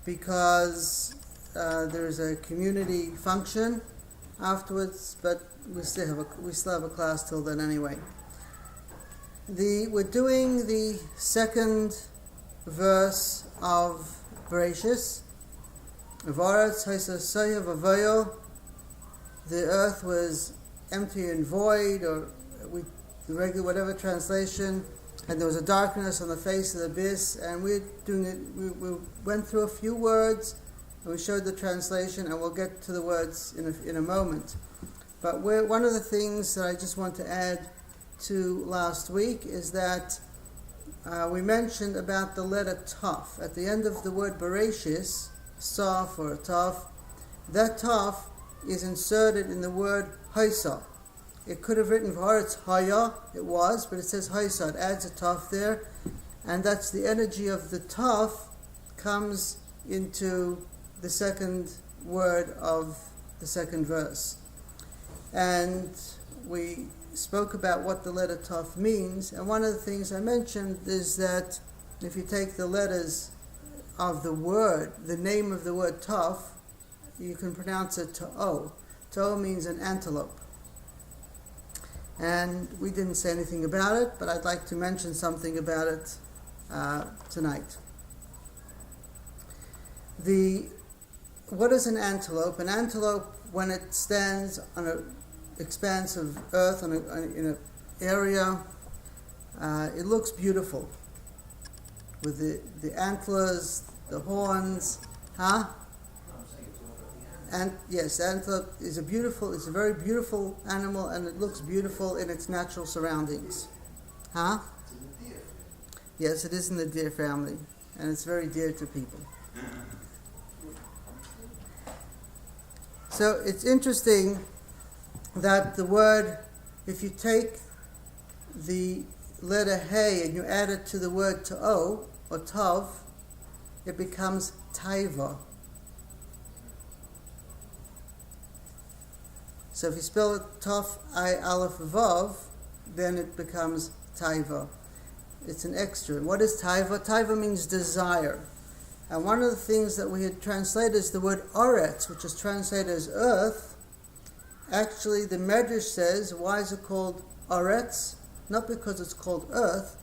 because there's a community function afterwards, but we still have a class till then anyway. We're doing the second verse of Bereshis. V'aretz haysa soya v'voyo. The earth was empty and void, or the regular whatever translation, and there was a darkness on the face of the abyss. And we're doing it. We went through a few words, and we showed the translation, and we'll get to the words in a moment. But one of the things that I just want to add to last week is that we mentioned about the letter Taf. At the end of the word Bereshis, Saf or Taf, that Taf is inserted in the word Haysa. It could have written V'aretz Haya, it was, but it says Haysa. It adds a Taf there, and that's the energy of the Taf comes into the second word of the second verse. And we spoke about what the letter Taf means, and one of the things I mentioned is that if you take the letters of the word, the name of the word Taf, you can pronounce it Ta'o. Ta'o means an antelope. And we didn't say anything about it, but I'd like to mention something about it tonight. What is an antelope? An antelope, when it stands on an expanse of earth in an area, it looks beautiful with the antlers, the horns, And yes, antelope is it's a very beautiful animal, and it looks beautiful in its natural surroundings. Yes, it is in the deer family, and it's very dear to people. So it's interesting that the word, if you take the letter Hey and you add it to the word Ta'o or Tav, it becomes Taiva. So if you spell it Taf, I, Aleph, Vav, then it becomes Taiva. It's an extra. What is Taiva? Taiva means desire. And one of the things that we had translated is the word Oretz, which is translated as earth. Actually, the Medrash says, why is it called Oretz? Not because it's called earth.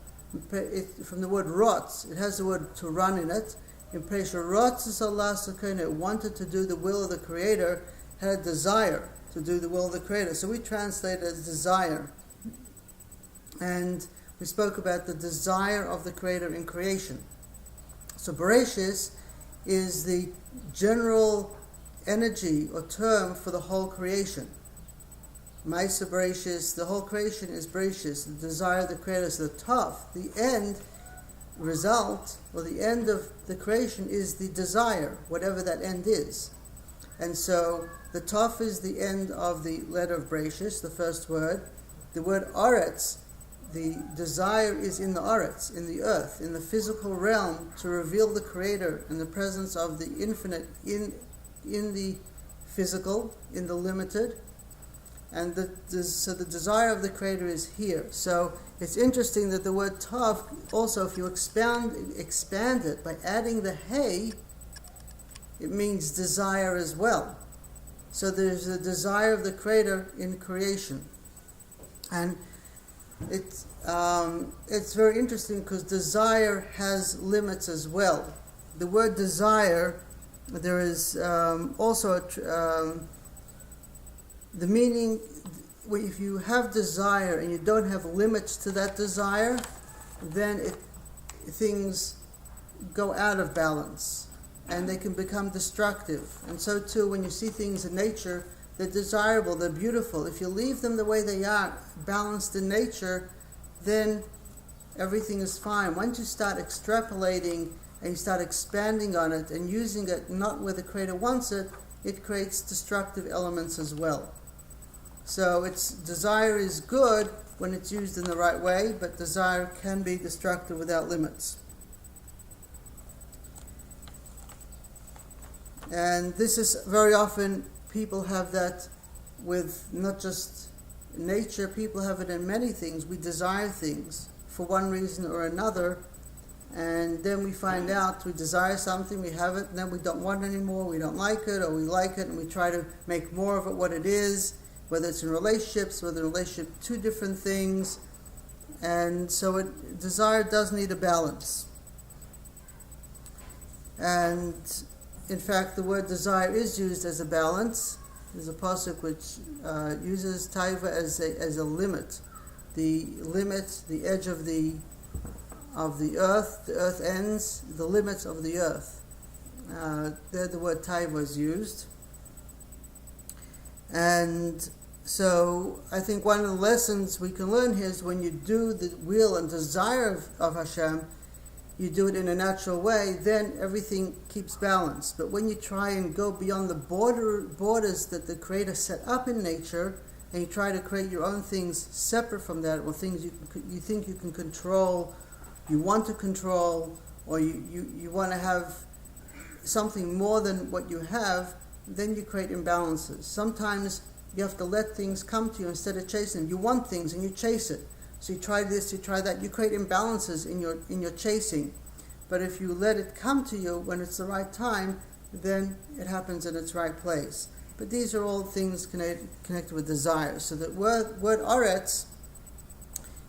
From the word Rotz, it has the word to run in it. In Pesha, Rotz is Allah Sakona, it wanted to do the will of the Creator, had a desire to do the will of the Creator. So we translate it as desire. And we spoke about the desire of the Creator in creation. So Bereshis is the general energy or term for the whole creation. Maisa Bereshis, the whole creation is Bereshis, the desire of the Creator. So the Taf, the end result, or the end of the creation is the desire, whatever that end is. And so the Taf is the end of the letter of Bereshis, the first word. The word Oretz, the desire is in the Oretz, in the earth, in the physical realm, to reveal the Creator and the presence of the infinite in the physical, in the limited. And so the desire of the Creator is here. So it's interesting that the word Tav, also if you expand it by adding the Hey, it means desire as well. So there's the desire of the Creator in creation. And it's very interesting because desire has limits as well. The word desire, there is also the meaning, if you have desire and you don't have limits to that desire, then things go out of balance and they can become destructive. And so too, when you see things in nature, they're desirable, they're beautiful. If you leave them the way they are, balanced in nature, then everything is fine. Once you start extrapolating and you start expanding on it and using it not where the Creator wants it, it creates destructive elements as well. So desire is good when it's used in the right way, but desire can be destructive without limits. And this is very often, people have that with not just nature, people have it in many things. We desire things for one reason or another, and then we find out we desire something, we have it, and then we don't want it anymore, we don't like it, or we like it, and we try to make more of it what it is, whether it's in relationships, whether in relationship to different things. And so desire does need a balance. And in fact, the word desire is used as a balance. There's a pasuk which uses taiva as a limit. The limit, the edge of the earth ends, the limits of the earth. There the word taiva is used. And so I think one of the lessons we can learn here is when you do the will and desire of Hashem, you do it in a natural way, then everything keeps balance. But when you try and go beyond the borders that the Creator set up in nature, and you try to create your own things separate from that, or things you think you can control, you want to control, or you want to have something more than what you have, then you create imbalances. Sometimes you have to let things come to you instead of chasing them. You want things and you chase it. So you try this, you try that. You create imbalances in your chasing. But if you let it come to you when it's the right time, then it happens in its right place. But these are all things connected with desire. So the word aretz,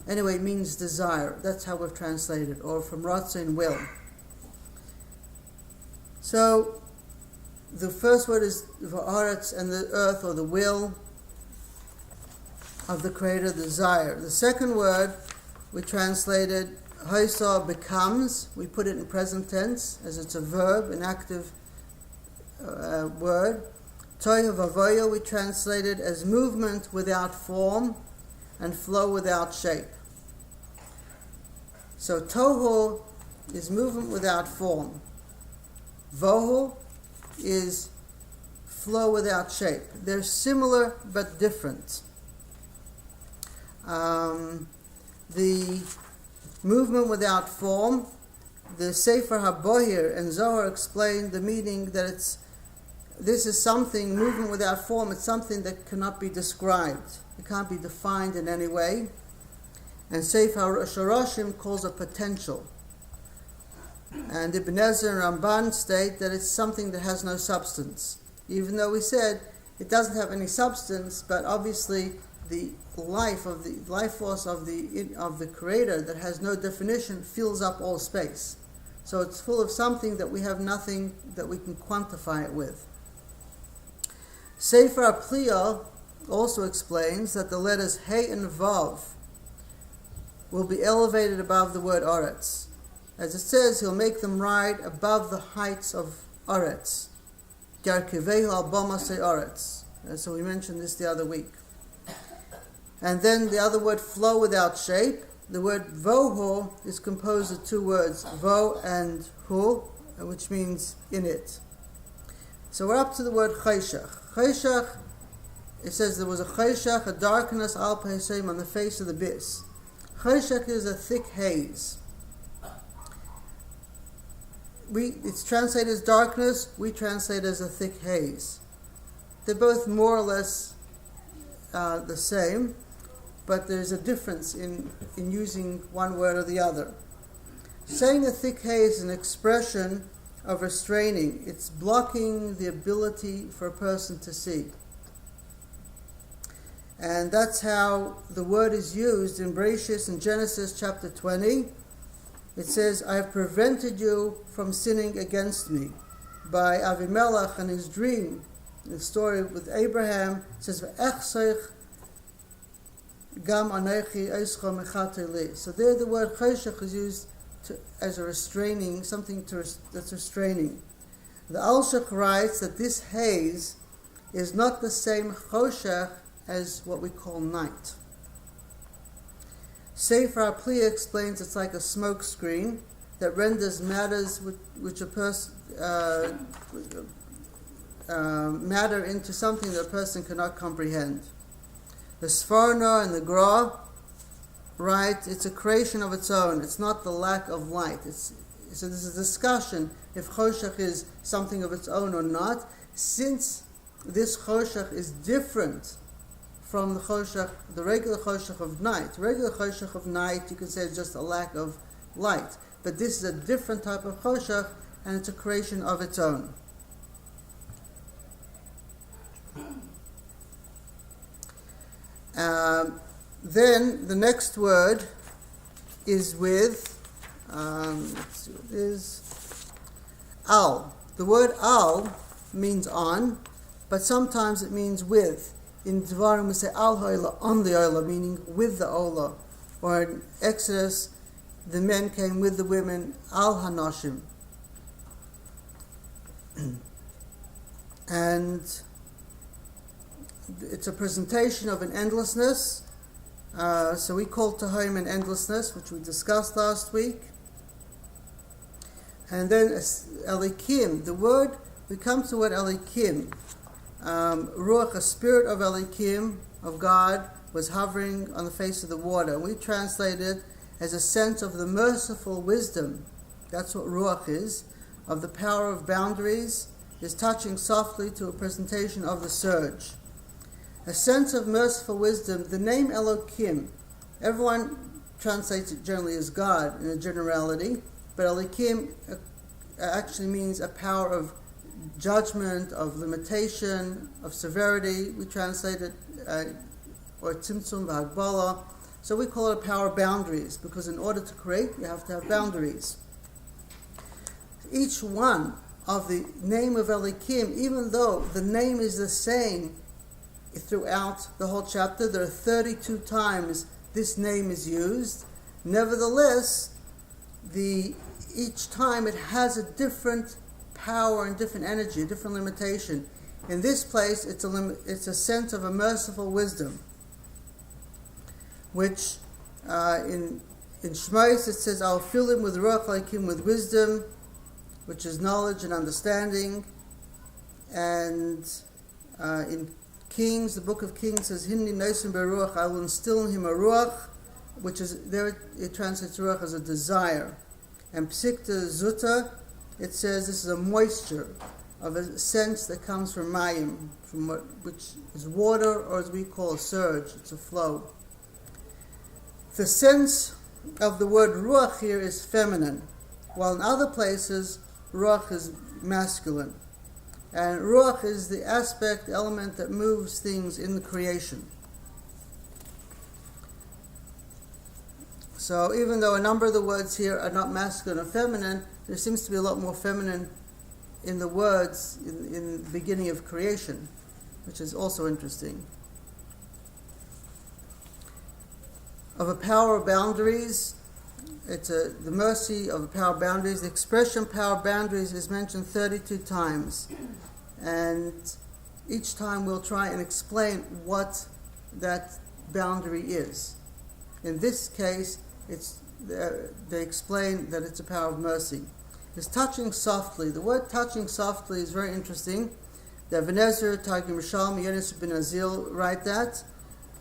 anyway, means desire. That's how we've translated, or from ratzon, will. So the first word is va'aretz, and the earth, or the will of the Creator, desire. The second word we translated hoisa, becomes. We put it in present tense as it's a verb, an active word. Tohu vavoya we translated as movement without form and flow without shape. So tohu is movement without form. Vohu is flow without shape. They're similar but different. The movement without form, the Sefer HaBohir and Zohar explain the meaning that this is something, movement without form, it's something that cannot be described. It can't be defined in any way. And Sefer HaShoroshim calls it potential. And Ibn Ezra and Ramban state that it's something that has no substance. Even though we said it doesn't have any substance, but obviously the life force of the Creator that has no definition fills up all space. So it's full of something that we have nothing that we can quantify it with. Sefer HaPliyah also explains that the letters Hey and Vav will be elevated above the word Aretz. As it says, He'll make them ride above the heights of Aretz. Garkivehu al Bomasei Aretz. So we mentioned this the other week. And then the other word, flow without shape. The word vohu is composed of two words, vo and hu, which means in it. So we're up to the word chayshach. Chayshach, it says there was a chayshach, a darkness, al pehesem, on the face of the abyss. Chayshach is a thick haze. It's translated as darkness, we translate it as a thick haze. They're both more or less the same, but there's a difference in using one word or the other. Saying a thick haze is an expression of restraining. It's blocking the ability for a person to see. And that's how the word is used in Bereshis in Genesis chapter 20. It says, I have prevented you from sinning against me. By Avimelech and his dream, the story with Abraham, it says, Gam anechi eischa mechate li. So there the word chayshach is used as a restraining, something that's restraining. The Alshach writes that this haze is not the same choshech as what we call night. Sefer HaPliyah explains it's like a smoke screen that renders matters which a person matter into something that a person cannot comprehend. The Sforno and the Gra write it's a creation of its own. It's not the lack of light. So there's a discussion if choshech is something of its own or not. Since this choshech is different from the regular choshech of night. Regular choshech of night, you could say, is just a lack of light. but this is a different type of choshech, and it's a creation of its own. Then the next word is with, let's see what it is, al. The word al means on, but sometimes it means with. In Devarim we say al ha'olah, on the olah, meaning with the olah. Or in Exodus, the men came with the women, al hanashim. And it's a presentation of an endlessness. So we call Tehom an endlessness, which we discussed last week. And then Elikim, the word, we come to the word Elikim. Ruach, a spirit of Elikim, of God, was hovering on the face of the water. We translate it as a sense of the merciful wisdom. That's what Ruach is, of the power of boundaries, is touching softly to a presentation of the surge. A sense of merciful wisdom. The name Elokim, everyone translates it generally as God in a generality, but Elokim actually means a power of judgment, of limitation, of severity. We translate it, or Tzimtzum v'Hagbala. So we call it a power of boundaries, because in order to create, you have to have boundaries. Each one of the name of Elikim, even though the name is the same throughout the whole chapter, there are 32 times this name is used. Nevertheless, each time it has a different power and different energy, a different limitation. In this place, it's a sense of a merciful wisdom, which in Shmos it says, "I'll fill him with ruach Elikim, with wisdom," which is knowledge and understanding. And in Kings, the book of Kings says, "Hinni noisim beruach," I will instill in him a ruach, which is, there it translates ruach as a desire. And Psikta Zuta, it says this is a moisture of a sense that comes from mayim, which is water, or as we call a surge, it's a flow. The sense of the word ruach here is feminine, while in other places ruach is masculine. And ruach is the aspect, the element that moves things in the creation. So even though a number of the words here are not masculine or feminine, there seems to be a lot more feminine in the words in the beginning of creation, which is also interesting. Of a power of boundaries, it's the mercy of the power of boundaries. The expression power of boundaries is mentioned 32 times. And each time we'll try and explain what that boundary is. In this case, they explain that it's a power of mercy. It's touching softly. The word touching softly is very interesting. The Ibn Ezra, Targum Rishalmi, Yonis bin Azil write that,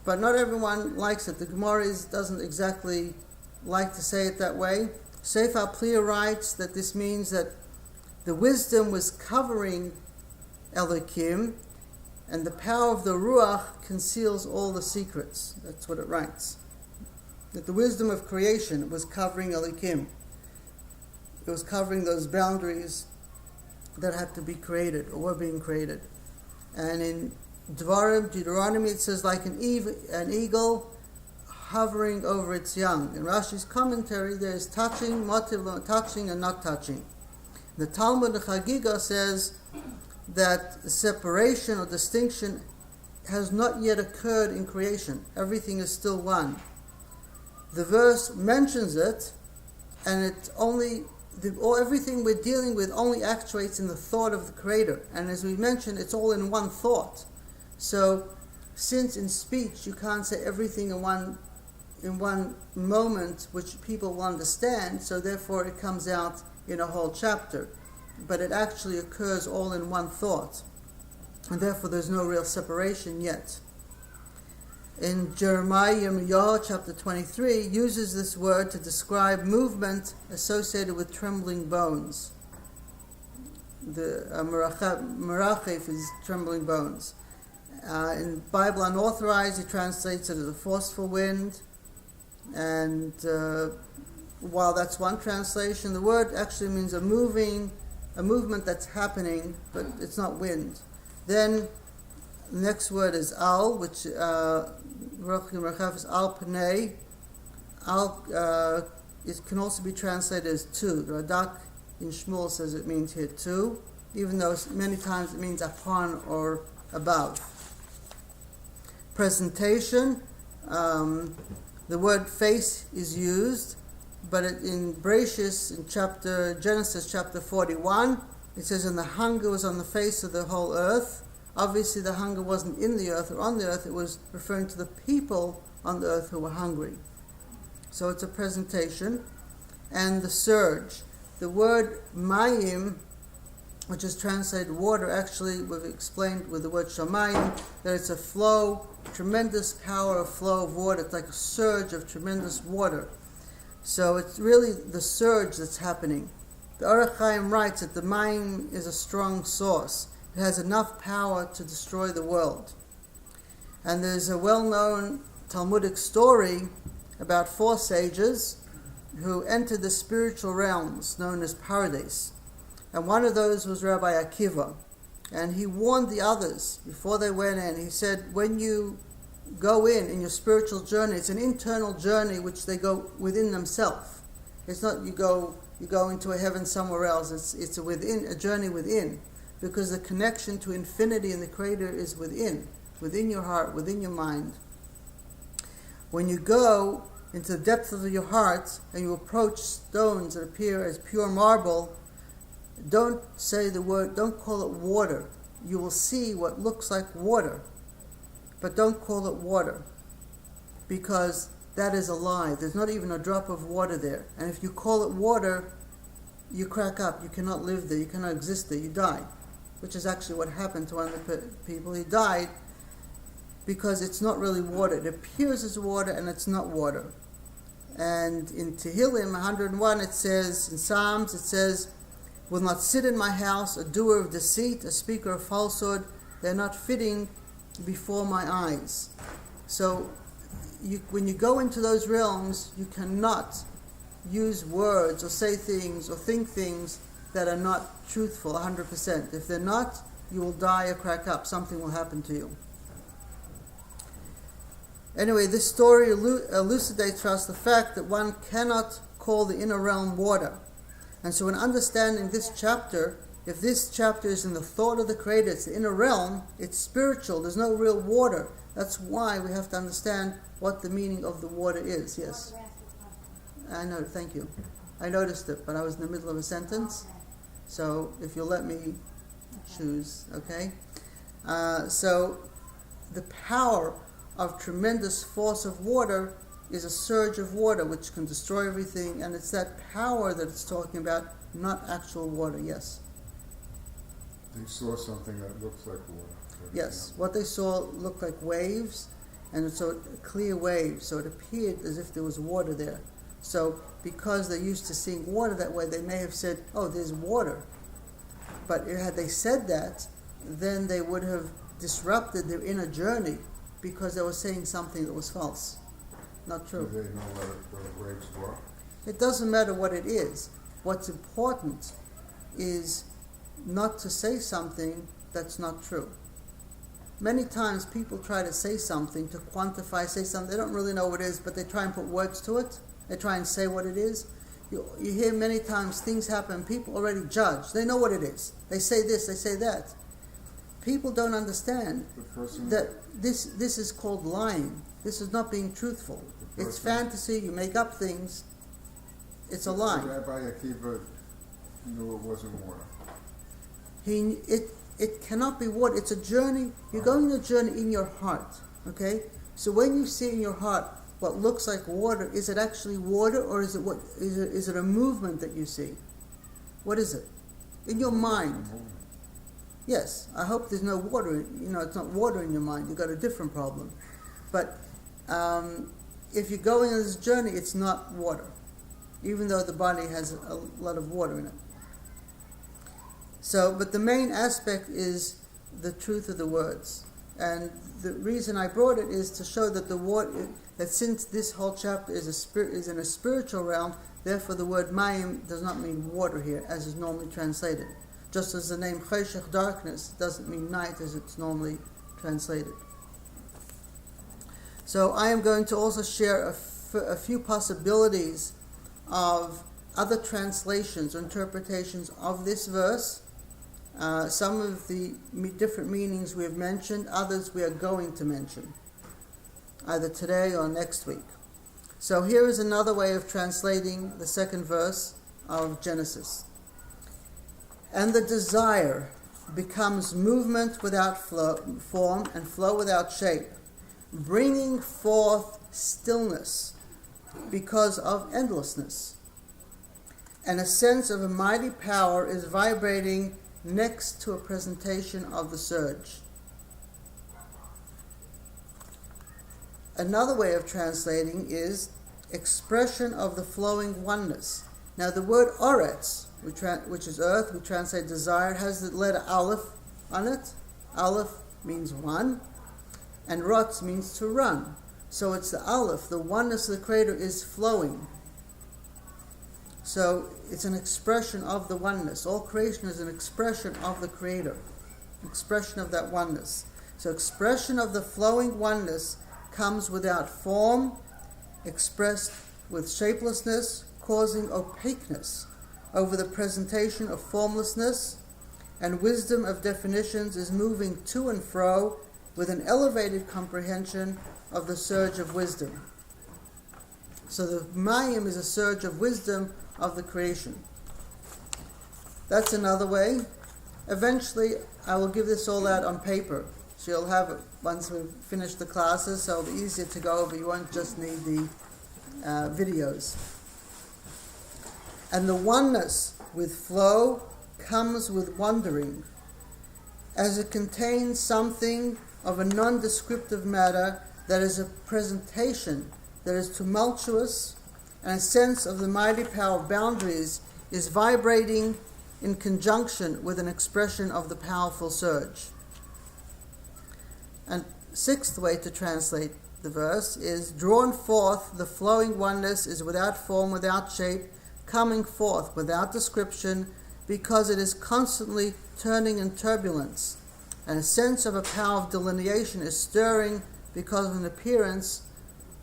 but not everyone likes it. The Gemara doesn't exactly like to say it that way. Sefer Pliya writes that this means that the wisdom was covering Elikim, and the power of the Ruach conceals all the secrets. That's what it writes. That the wisdom of creation was covering Elikim. It was covering those boundaries that had to be created, or were being created. And in Devarim, Deuteronomy, it says like an eagle hovering over its young. In Rashi's commentary, there is touching, motiv, touching and not touching. The Talmud, the Chagiga, says that separation or distinction has not yet occurred in creation. Everything is still one. The verse mentions it, and it's only everything we're dealing with only actuates in the thought of the Creator. And as we mentioned, it's all in one thought. So, since in speech you can't say everything in one moment which people will understand, so therefore it comes out in a whole chapter. But it actually occurs all in one thought. And therefore there's no real separation yet. In Jeremiah, Yirmiyahu chapter 23 uses this word to describe movement associated with trembling bones. The merachef is trembling bones. In Bible Unauthorized, he translates it as a forceful wind. And while that's one translation, the word actually means a movement that's happening, but it's not wind. Then the next word is al, which is al pnei. Al it can also be translated as two. The Radak in Shmuel says it means here two, even though many times it means upon or above. Presentation, the word face is used, but in Bereshis, in Genesis chapter 41, it says, and the hunger was on the face of the whole earth. Obviously the hunger wasn't in the earth or on the earth, it was referring to the people on the earth who were hungry. So it's a presentation. And the surge. The word mayim, which is translated water, actually we've explained with the word shamayim, that it's a flow, tremendous power of flow of water. It's like a surge of tremendous water. So it's really the surge that's happening. The Orach Chaim writes that the mayim is a strong source. It has enough power to destroy the world. And there's a well-known Talmudic story about 4 sages who entered the spiritual realms known as Pardes. And one of those was Rabbi Akiva. And he warned the others before they went in. He said, when you go in your spiritual journey, it's an internal journey which they go within themselves. It's not you go into a heaven somewhere else. It's a journey within, because the connection to infinity and the Creator is within your heart, within your mind. When you go into the depth of your heart and you approach stones that appear as pure marble, don't say the word, don't call it water. You will see what looks like water, but don't call it water, because that is a lie. There's not even a drop of water there. And if you call it water, you crack up. You cannot live there. You cannot exist there. You die, which is actually what happened to one of the people. He died because it's not really water. It appears as water and it's not water. And in Tehillim 101 it says, in Psalms it says, will not sit in my house a doer of deceit, a speaker of falsehood. They're not fitting before my eyes. So when you go into those realms, you cannot use words or say things or think things that are not truthful 100%. If they're not, you will die or crack up. Something will happen to you. Anyway, this story elucidates for us the fact that one cannot call the inner realm water. And so in understanding this chapter, if this chapter is in the thought of the Creator, it's the inner realm, it's spiritual, there's no real water. That's why we have to understand what the meaning of the water is. Yes? I know, thank you. I noticed it, but I was in the middle of a sentence. So if you'll let me choose, okay? So the power of tremendous force of water is a surge of water which can destroy everything, and it's that power that it's talking about, not actual water. Yes? They saw something that looks like water. Yes, what they saw looked like waves, and so clear waves, so it appeared as if there was water there. So because they're used to seeing water that way, they may have said, oh, there's water. But had they said that, then they would have disrupted their inner journey, because they were saying something that was false, not true. Do they know what the waves were? It doesn't matter what it is. What's important is not to say something that's not true. Many times people try to say something, to quantify, say something, they don't really know what it is, but they try and put words to it. They try and say what it is. You hear many times things happen, people already judge. They know what it is. They say this, they say that. People don't understand that this is called lying. This is not being truthful. It's fantasy, you make up things. It's a lie. Rabbi Akiva knew it wasn't water. It cannot be water. It's a journey. You're going on a journey in your heart. Okay? So when you see in your heart what looks like water, is it actually water, or is it a movement that you see? What is it? In your mind. Yes, I hope there's no water. It's not water in your mind. You've got a different problem. But if you're going on this journey, it's not water, even though the body has a lot of water in it. So, but the main aspect is the truth of the words. And the reason I brought it is to show that the water, that since this whole chapter is in a spiritual realm, therefore the word mayim does not mean water here, as is normally translated. Just as the name cheshech, darkness, doesn't mean night as it's normally translated. So I am going to also share a few possibilities of other translations or interpretations of this verse. Some of the different meanings we have mentioned, others we are going to mention, either today or next week. So here is another way of translating the second verse of Genesis. And the desire becomes movement without form and flow without shape, bringing forth stillness because of endlessness. And a sense of a mighty power is vibrating next to a presentation of the surge. Another way of translating is expression of the flowing oneness. Now the word oretz, which is earth, we translate desire, has the letter aleph on it. Aleph means one, and rotz means to run. So it's the aleph, the oneness of the Creator is flowing. So it's an expression of the oneness. All creation is an expression of the Creator, expression of that oneness. So expression of the flowing oneness comes without form, expressed with shapelessness, causing opaqueness over the presentation of formlessness, and wisdom of definitions is moving to and fro with an elevated comprehension of the surge of wisdom. So the mayim is a surge of wisdom of the creation. That's another way. Eventually, I will give this all out on paper. So you'll have it once we've finished the classes, so it'll be easier to go over. You won't just need the videos. And the oneness with flow comes with wondering, as it contains something of a non-descriptive matter that is a presentation that is tumultuous, and a sense of the mighty power of boundaries is vibrating in conjunction with an expression of the powerful surge. And sixth way to translate the verse is, drawn forth the flowing oneness is without form, without shape, coming forth without description, because it is constantly turning in turbulence, and a sense of a power of delineation is stirring because of an appearance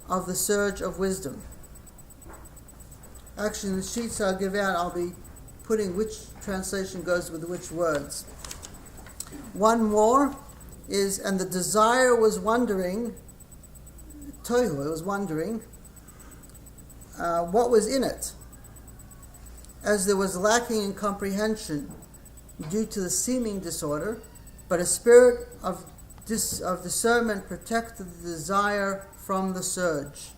of the surge of wisdom. Actually, in the sheets I'll give out, I'll be putting which translation goes with which words. One more is, and the desire was wondering, tohu, it was wondering, what was in it, as there was lacking in comprehension due to the seeming disorder, but a spirit of discernment protected the desire from the surge.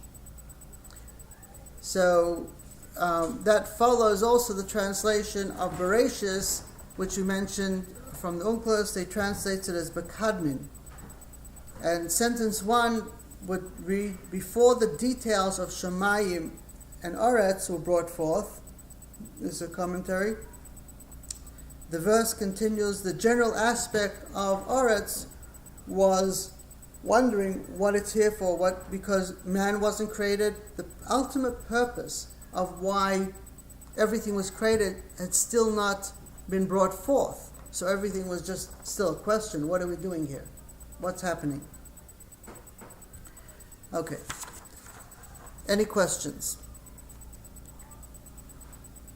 So that follows also the translation of Bereshis, which we mentioned from the Unclus. They translate it as Bekadmin. And sentence 1 would read, before the details of Shemayim and Oretz were brought forth. This is a commentary. The verse continues, the general aspect of Oretz was wondering what it's here for, because man wasn't created. The ultimate purpose of why everything was created had still not been brought forth. So everything was just still a question. What are we doing here? What's happening? Okay. Any questions?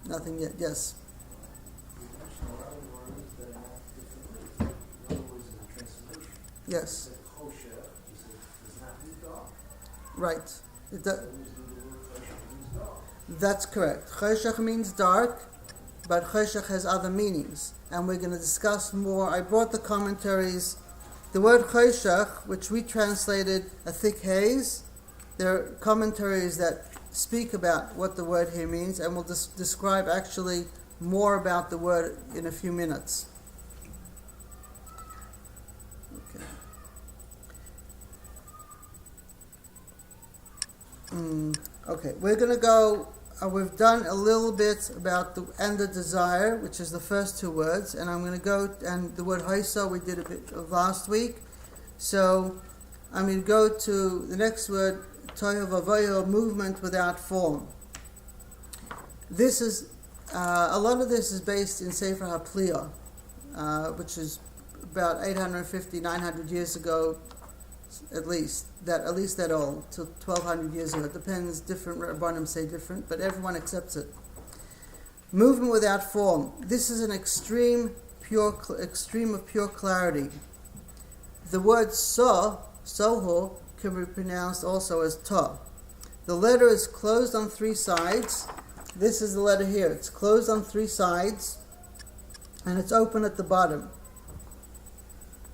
Nothing yet. Yes. Yes. Right. That's correct. Choshech means dark, but choshech has other meanings, and we're going to discuss more. I brought the commentaries. The word choshech, which we translated a thick haze, there are commentaries that speak about what the word here means, and we'll describe actually more about the word in a few minutes. Okay, we're going to go, we've done a little bit about the desire, which is the first two words, and I'm going to go, and the word hoiso we did a bit of last week. So I'm going to go to the next word, tohu vavohu, movement without form. This is a lot of this is based in Sefer HaPliah, which is about 850, 900 years ago, at least that old, to 1200 years ago. It depends. Different Rabbanim say different, but everyone accepts it. Movement without form. This is an extreme of pure clarity. The word soho, can be pronounced also as ta. The letter is closed on three sides. This is the letter here. It's closed on three sides, and it's open at the bottom.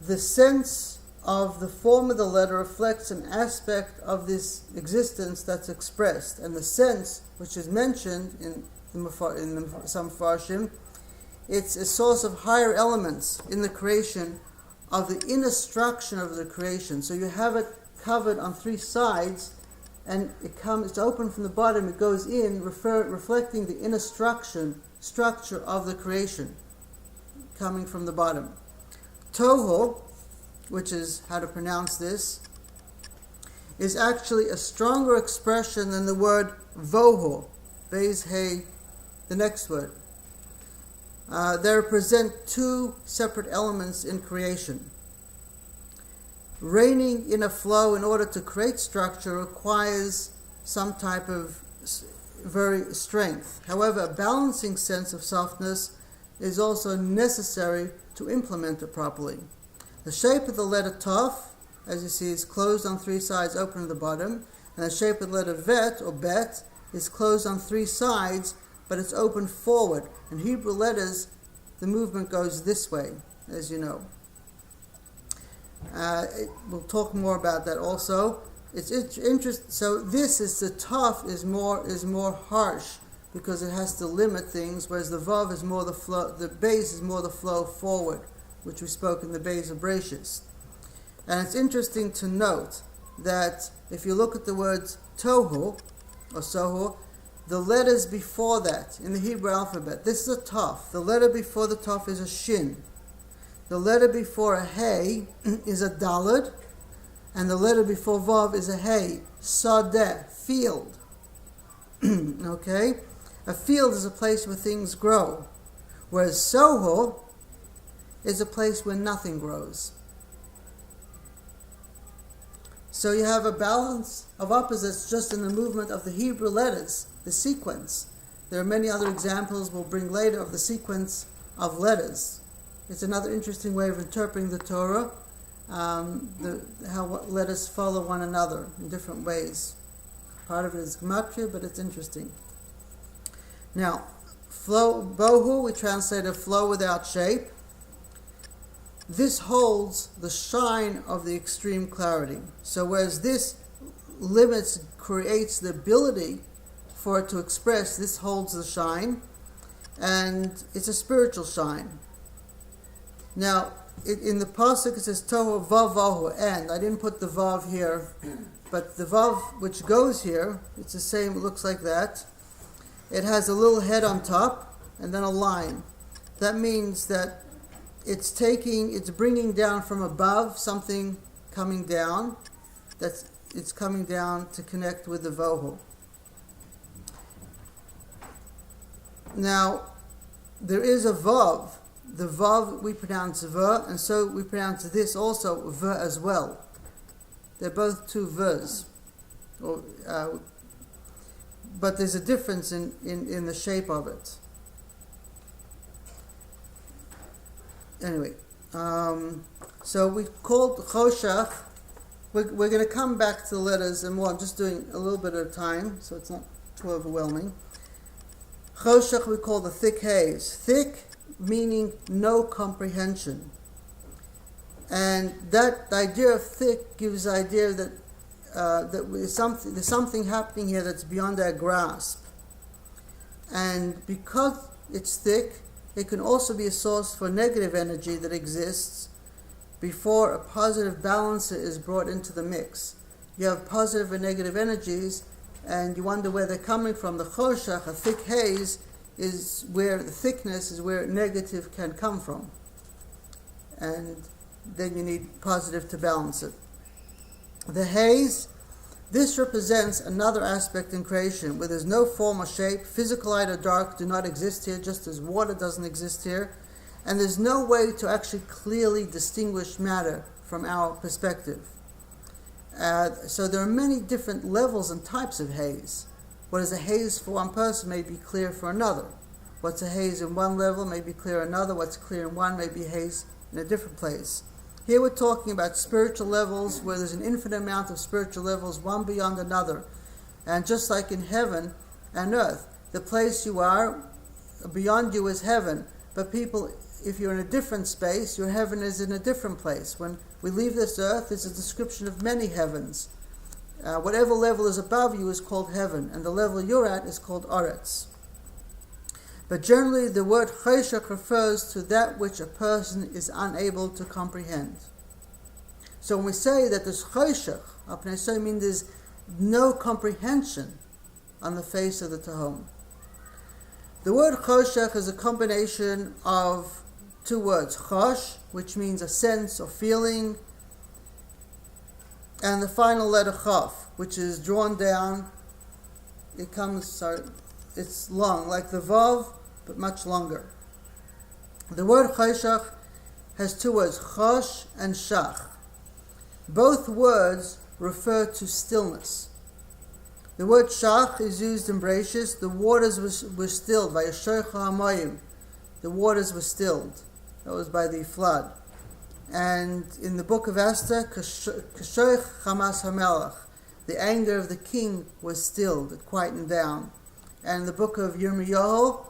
The sense of the form of the letter reflects an aspect of this existence that's expressed, and the sense, which is mentioned in some Farshim, it's a source of higher elements in the creation of the inner structure of the creation. So you have it covered on three sides, and it's open from the bottom, it goes in, reflecting the inner structure of the creation, coming from the bottom. Tohu, which is how to pronounce this, is actually a stronger expression than the word vohu, beis hey, the next word. They represent two separate elements in creation. Reigning in a flow in order to create structure requires some type of very strength. However, a balancing sense of softness is also necessary to implement it properly. The shape of the letter Tov, as you see, is closed on three sides, open at the bottom, and the shape of the letter Vet, or Bet, is closed on three sides, but it's open forward. In Hebrew letters, the movement goes this way, as you know. We'll talk more about that also. It's interesting. So this is the Tov is more harsh because it has to limit things, whereas the Vav is more the flow. The base is more the flow forward, which we spoke in the Beis of Breishis. And it's interesting to note that if you look at the words Tohu or Sohu, the letters before that in the Hebrew alphabet, this is a Tov. The letter before the Tov is a Shin. The letter before a Hey is a Daled, and the letter before Vav is a Hey, Sadeh, field. Okay? A field is a place where things grow, whereas Soho is a place where nothing grows. So you have a balance of opposites just in the movement of the Hebrew letters, the sequence. There are many other examples we'll bring later of the sequence of letters. It's another interesting way of interpreting the Torah, how letters follow one another in different ways. Part of it is gematria, but it's interesting. Now, flow, bohu, we translated flow without shape. This holds the shine of the extreme clarity. So whereas this creates the ability for it to express, this holds the shine, and it's a spiritual shine. Now, in the pasuk it says tohu vavohu, and I didn't put the vav here, but the vav which goes here, it's the same. It looks like that. It has a little head on top and then a line. That means that it's bringing down from above something coming down. It's coming down to connect with the vohu. Now, there is a vav. The vav we pronounce va, and so we pronounce this also va as well. They're both two vas. But there's a difference in the shape of it. Anyway, so we called Choshech. We're going to come back to the letters and more. I'm just doing a little bit at a time, so it's not too overwhelming. Choshech we call the thick haze. Thick meaning no comprehension. And that idea of thick gives the idea that there's something happening here that's beyond our grasp. And because it's thick, it can also be a source for negative energy that exists before a positive balancer is brought into the mix. You have positive and negative energies, and you wonder where they're coming from. The choshech, a thick haze, is where the thickness is where negative can come from. And then you need positive to balance it. The haze, this represents another aspect in creation where there's no form or shape. Physical light or dark do not exist here, just as water doesn't exist here. And there's no way to actually clearly distinguish matter from our perspective. So there are many different levels and types of haze. What is a haze for one person may be clear for another. What's a haze in one level may be clear in another. What's clear in one may be haze in a different place. Here we're talking about spiritual levels where there's an infinite amount of spiritual levels, one beyond another. And just like in heaven and earth, the place you are, beyond you is heaven. But people, if you're in a different space, your heaven is in a different place. When we leave this earth, it's a description of many heavens. Whatever level is above you is called heaven, and the level you're at is called Aretz. But generally, the word cheshach refers to that which a person is unable to comprehend. So when we say that there's cheshach, I mean there's no comprehension on the face of the Tehom. The word cheshach is a combination of two words, chosh, which means a sense or feeling, and the final letter chaf, which is drawn down. It's long, like the vav, but much longer. The word cheshach has two words, chosh and shach. Both words refer to stillness. The word shach is used in Bereshis. The waters were stilled. Vayashocha hamayim. The waters were stilled. That was by the flood. And in the book of Esther, kashoich chamas hamelach. The anger of the king was stilled. It quietened down. And in the book of Yirmiyahu,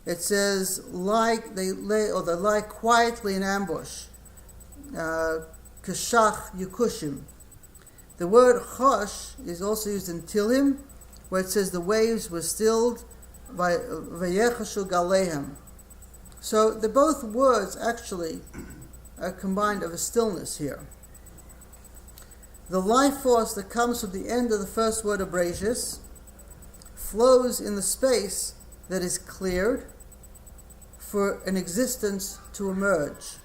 it says, they lie quietly in ambush. Kashach yukushim. The word chosh is also used in Tilim, where it says the waves were stilled by vayechashu galehem. So the both words actually are combined of a stillness here. The life force that comes from the end of the first word of Bereshis flows in the space that is cleared for an existence to emerge.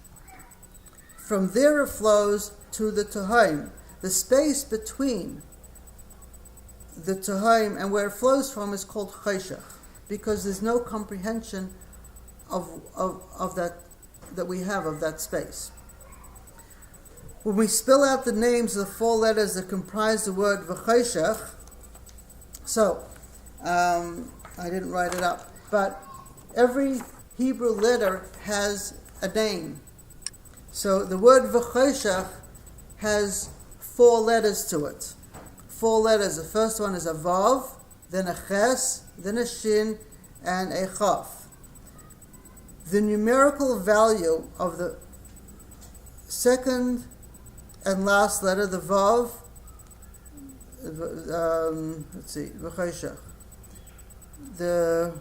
From there it flows to the Tehom. The space between the Tehom and where it flows from is called cheshach, because there's no comprehension of that we have of that space. When we spell out the names of the four letters that comprise the word v'cheshach, so I didn't write it up, but every Hebrew letter has a name. So the word v'cheshach has four letters to it. Four letters. The first one is a vav, then a ches, then a shin, and a chaf. The numerical value of the second and last letter, the vav, v'cheshach. The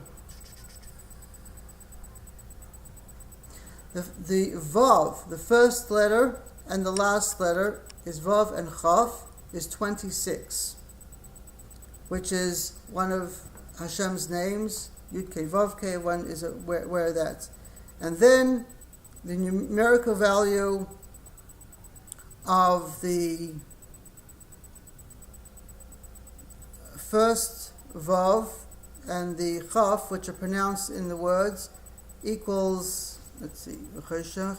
vav, the first letter and the last letter is vav and chaf, is 26, which is one of Hashem's names. Yud Kei Vav Kei, one is where that's. And then the numerical value of the first vav and the chaf, which are pronounced in the words, equals, v'cheshach.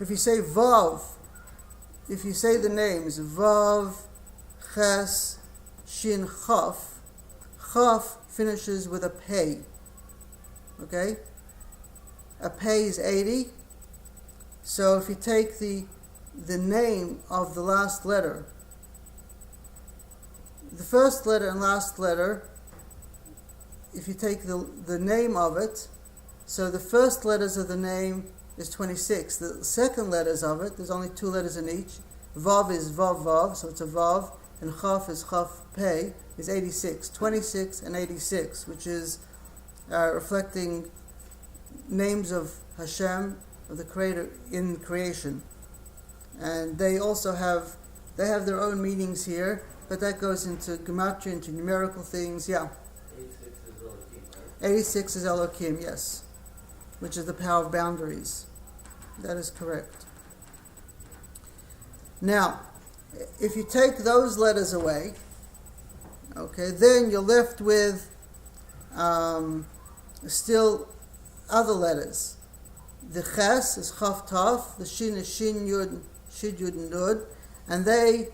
If you say vav, if you say the names vav, ches, shin, chaf, chaf finishes with a pei. Okay? A pei is 80. So if you take the name of the last letter, the first letter and last letter, if you take the name of it, so the first letters of the name is 26. The second letters of it, there's only two letters in each. Vav is vav vav, so it's a vav, and chaf is chaf pei, is 86. 26 and 86, which is reflecting names of Hashem, of the Creator in creation. And they also have their own meanings here, but that goes into gematria, into numerical things, yeah. 86 is Elohim, right? 86 is Elohim, yes. which is the power of boundaries. That is correct. Now, if you take those letters away, okay, then you're left with still other letters. The ches is chaf taf, the shin is shin yud, shid yud and nud, and they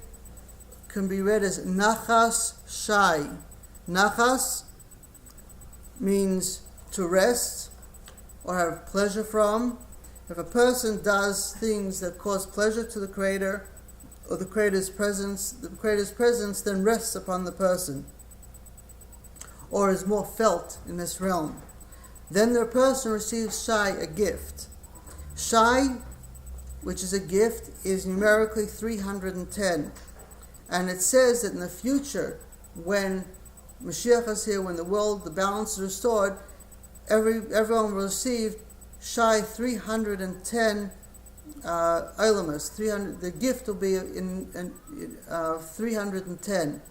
can be read as nachas shai. Nachas means to rest or have pleasure from. If a person does things that cause pleasure to the Creator or the Creator's presence then rests upon the person or is more felt in this realm. Then the person receives shai, a gift. Shai, which is a gift, is numerically 310. And it says that in the future, when Mashiach is here, when the balance is restored, everyone will receive shai 310 olamas. The gift will be in 310.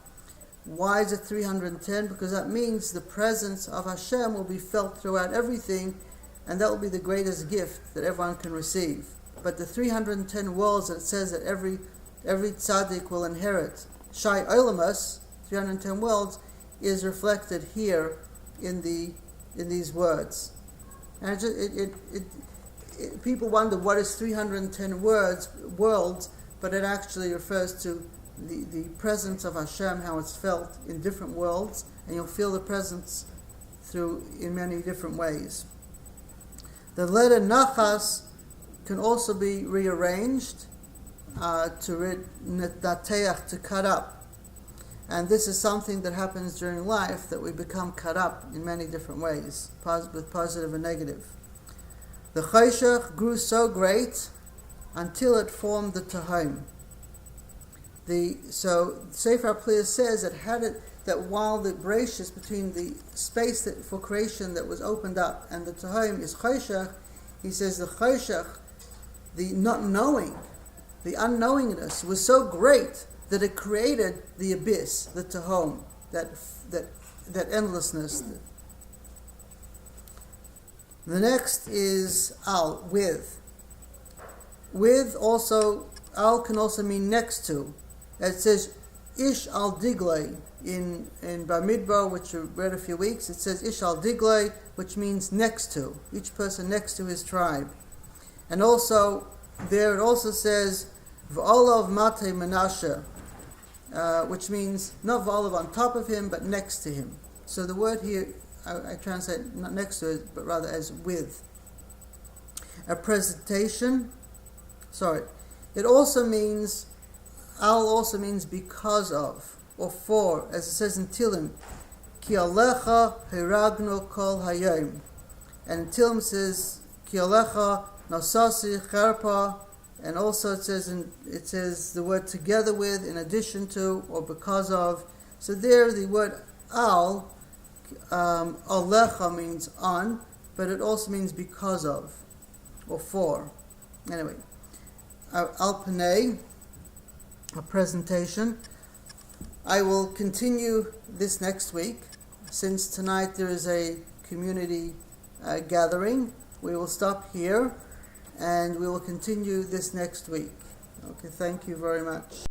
Why is it 310? Because that means the presence of Hashem will be felt throughout everything, and that will be the greatest gift that everyone can receive. But the 310 worlds that it says that every tzaddik will inherit, shai olamas, 310 worlds, is reflected here in these words. And people wonder what is 310 worlds, but it actually refers to the presence of Hashem, how it's felt in different worlds, and you'll feel the presence in many different ways. The letter nachas can also be rearranged to nateach, to cut up. And this is something that happens during life, that we become cut up in many different ways, with positive and negative. The Chayshach grew so great until it formed the Tehom. So Sefer HaPliya says that while the Bereshis, between the space for creation that was opened up and the Tehom is Chayshach, he says the Chayshach, the not knowing, the unknowingness was so great that it created the abyss, the Tehom, that endlessness. The next is al, with. With also, al can also mean next to. It says ish al diglei in Bamidbar, which we read a few weeks. It says ish al diglei, which means next to, each person next to his tribe. And also there it also says v'olav matei Menashe, which means not v'olav on top of him, but next to him. So the word here, I translate not next to it, but rather as with. A presentation. It also means, al also means because of, or for, as it says in Tilim, ki alecha hiragno kol hayom. And Tilim says, ki alecha nasasi cherpa, and also it says the word together with, in addition to, or because of. So there the word al, alecha means on, but it also means because of, or for. Anyway, al panei, a presentation. I will continue this next week. Since tonight there is a community gathering, we will stop here and we will continue this next week. Okay, thank you very much.